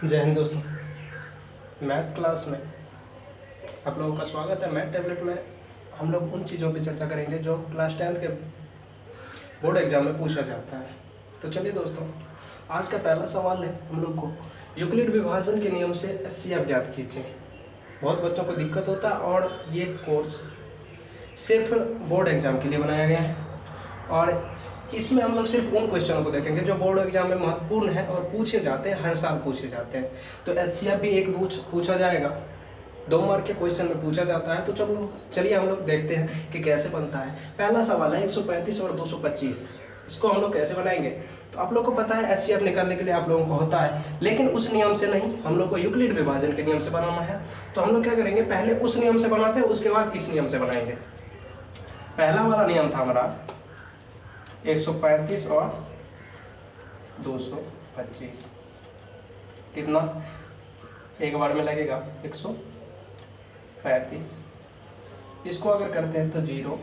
जय हिंद दोस्तों। Math class में आप लोगों का स्वागत है। मैथ टैबलेट में हम लोग उन चीज़ों पे चर्चा करेंगे जो क्लास 10th के बोर्ड एग्जाम में पूछा जाता है। तो चलिए दोस्तों, आज का पहला सवाल है हम लोग को, यूक्लिड विभाजन के नियम से HCF ज्ञात कीजिए। बहुत बच्चों को दिक्कत होता है और ये कोर्स सिर्फ बोर्ड एग्जाम के लिए बनाया गया है और इसमें हम लोग सिर्फ उन क्वेश्चनों को देखेंगे जो बोर्ड एग्जाम में महत्वपूर्ण है और पूछे जाते हैं, हर साल पूछे जाते हैं। तो HCF भी एक पूछा जाएगा, 2 मार्क के क्वेश्चन में पूछा जाता है। तो चलिए हम लोग देखते हैं कि कैसे बनता है। पहला सवाल है 135 और 225, इसको हम लोग कैसे बनाएंगे। तो आप लोग को पता है HCF निकालने के लिए आप लोगों को होता है, लेकिन उस नियम से नहीं, हम लोग को यूक्लिड विभाजन के नियम से बनाना है। तो हम लोग क्या करेंगे, पहले उस नियम से बनाते हैं, उसके बाद इस नियम से बनाएंगे। पहला वाला नियम था हमारा 135 और 225, कितना एक बार में लगेगा 135। इसको अगर करते हैं तो 0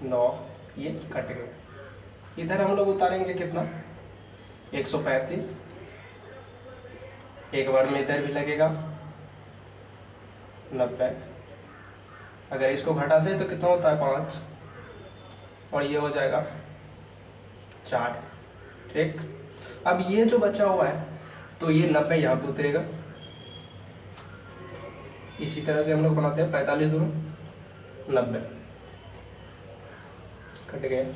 9 ये कट गया। इधर हम लोग उतारेंगे कितना 135, एक बार में इधर भी लगेगा 90। अगर इसको घटा दें तो कितना होता है 5 और ये हो जाएगा 4। ठीक, अब ये जो बचा हुआ है तो ये 90 यहाँ पे उतरेगा। इसी तरह से हम लोग बनाते हैं 45 दूर 90 कट गए।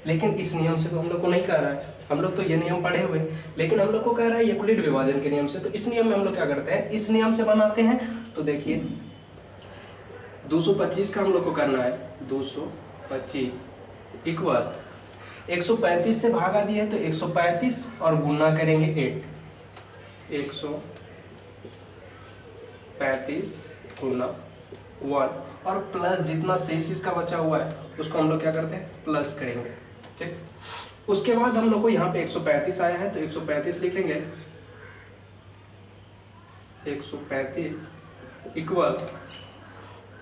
लेकिन इस नियम से तो हम लोग को नहीं कह रहा है, हम लोग तो ये नियम पढ़े हुए, लेकिन हम लोग को कह रहा है यूक्लिड विभाजन के नियम से। तो इस नियम में हम लोग क्या करते हैं, इस नियम से बनाते हैं। तो देखिए 225 का हम लोग को करना है, 225 इक्वल 135 से भागा दिया है तो 135 और गुना करेंगे 8, 135 गुना 1 और प्लस जितना शेष इसका बचा हुआ है उसको हम लोग क्या करते हैं, प्लस करेंगे। ठीक, उसके बाद हम लोग को यहाँ पे 135 आया है तो 135 लिखेंगे, 135 इक्वल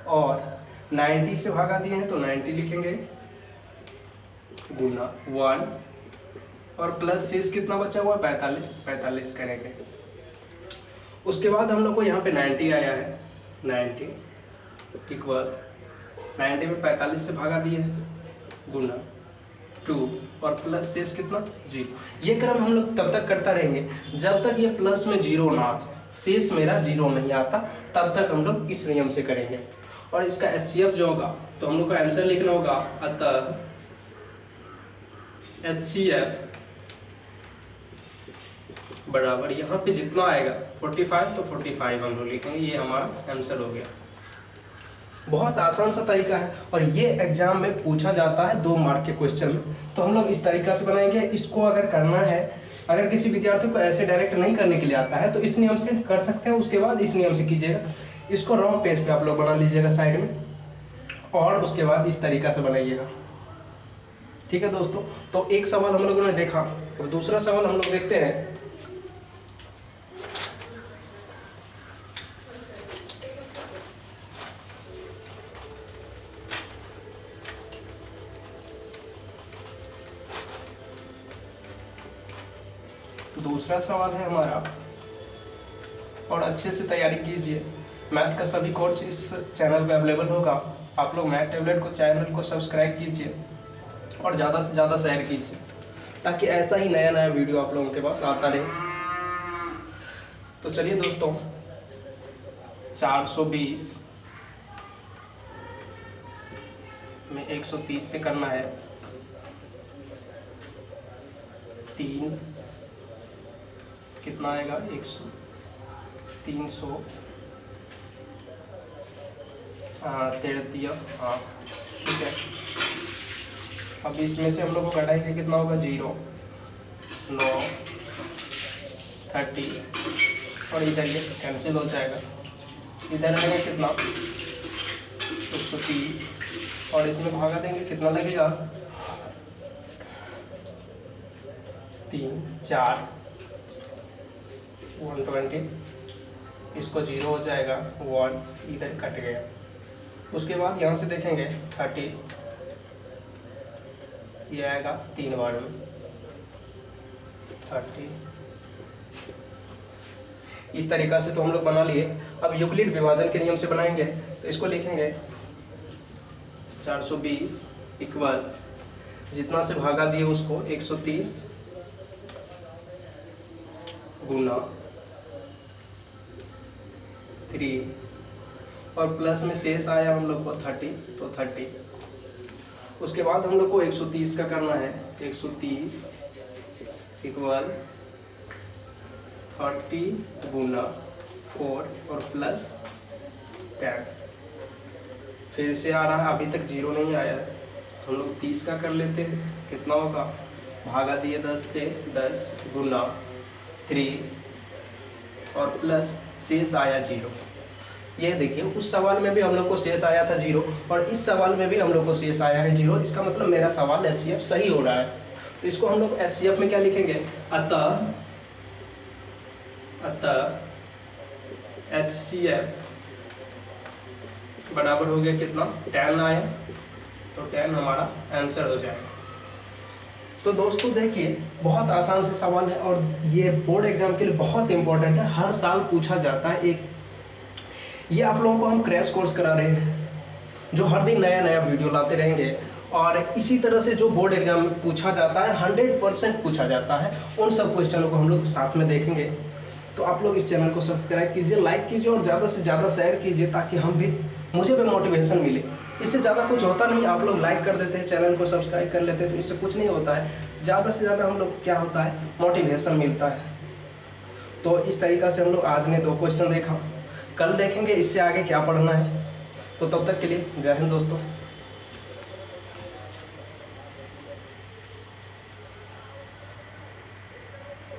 और 90 से भागा दिए हैं तो 90 लिखेंगे गुना 1 और प्लस शेष कितना बचा हुआ है 45 करेंगे। उसके बाद हम लोग को यहाँ पे 90 आया है, 90 इक्वल 90 में 45 से भागा दिए हैं गुना 2 और प्लस शेष कितना 0। ये क्रम हम लोग तब तक करता रहेंगे जब तक ये प्लस में 0 ना आ, शेष मेरा 0 नहीं आता, तब तक हम लोग इस नियम से करेंगे। और इसका HCF जो होगा तो हम लोग को आंसर लिखना होगा, अतः HCF बराबर यहाँ पे जितना आएगा 45 तो 45 हम लोग लिखेंगे। ये हमारा आंसर हो गया। बहुत आसान सा तरीका है और ये एग्जाम में पूछा जाता है 2 मार्क के क्वेश्चन में। तो हम लोग इस तरीका से बनाएंगे। इसको अगर करना है, अगर किसी विद्यार्थी को ऐसे डायरेक्ट नहीं करने के लिए आता है तो इस नियम से कर सकते हैं, उसके बाद इस नियम से कीजिएगा। इसको रॉन्ग पेज पे आप लोग बना लीजिएगा साइड में और उसके बाद इस तरीका से बनाइएगा। ठीक है दोस्तों, तो एक सवाल हम लोगों ने देखा और दूसरा सवाल हम लोग देखते हैं। दूसरा सवाल है हमारा, और अच्छे से तैयारी कीजिए। मैथ का सभी कोर्स इस चैनल पे अवेलेबल होगा। आप लोग मैथ टैबलेट को चैनल को सब्सक्राइब कीजिए और ज़्यादा से ज़्यादा शेयर कीजिए ताकि ऐसा ही नया नया वीडियो आप लोगों के पास आता रहे। तो चलिए दोस्तों, 420 में 130 से करना है 3, कितना आएगा 300 13 दिया। हाँ ठीक है, अब इसमें से हम लोग को घटाएंगे कितना होगा 0 9 30 और इधर ये कैंसिल हो जाएगा। इधर रहेगा कितना 130 और इसमें भागा देंगे कितना लगेगा 3 4 120, इसको 0 हो जाएगा 1, इधर कट गया। उसके बाद यहाँ से देखेंगे 30, ये आएगा 3 बार में 30 इस तरीक़ा से तो हम लोग बना लिए। अब यूक्लिड विभाजन के नियम से बनाएंगे, तो इसको लिखेंगे 420 इक्वल जितना से भागा दिए उसको 130 गुना 3 और प्लस में शेष आया हम लोग को 30, तो 30। उसके बाद हम लोग को 130 का करना है, 130 इक्वल 30 गुना 4 और प्लस 10। फिर से आ रहा है, अभी तक 0 नहीं आया है, तो हम लोग 30 का कर लेते हैं। कितना होगा, भागा दिए 10 से 10 गुना 3 और प्लस शेष आया 0। ये देखिए उस सवाल में भी हम लोग को शेष आया था 0 और इस सवाल में भी हम लोग को शेष आया है 0। इसका मतलब मेरा सवाल HCF सही हो रहा है। तो इसको हम लोग HCF में क्या लिखेंगे, अतः HCF बराबर हो गया कितना, 10 आया, तो 10 हमारा आंसर हो जाएगा। तो दोस्तों देखिए बहुत आसान से सवाल है और ये बोर्ड एग्जाम के लिए बहुत इंपॉर्टेंट है, हर साल पूछा जाता है। ये आप लोगों को हम क्रैश कोर्स करा रहे हैं, जो हर दिन नया नया वीडियो लाते रहेंगे और इसी तरह से जो बोर्ड एग्जाम में पूछा जाता है 100% पूछा जाता है, उन सब क्वेश्चनों को हम लोग साथ में देखेंगे। तो आप लोग इस चैनल को सब्सक्राइब कीजिए, लाइक कीजिए और ज़्यादा से ज़्यादा शेयर कीजिए, ताकि मुझे भी मोटिवेशन मिले। इससे ज़्यादा कुछ होता नहीं, आप लोग लाइक कर देते हैं, चैनल को सब्सक्राइब कर लेते हैं, तो इससे कुछ नहीं होता है। ज़्यादा से ज़्यादा हम लोग क्या होता है, मोटिवेशन मिलता है। तो इस तरीक़ा से हम लोग आज ने 2 क्वेश्चन देखा, कल देखेंगे इससे आगे क्या पढ़ना है। तो तब तक के लिए जय हिंद दोस्तों।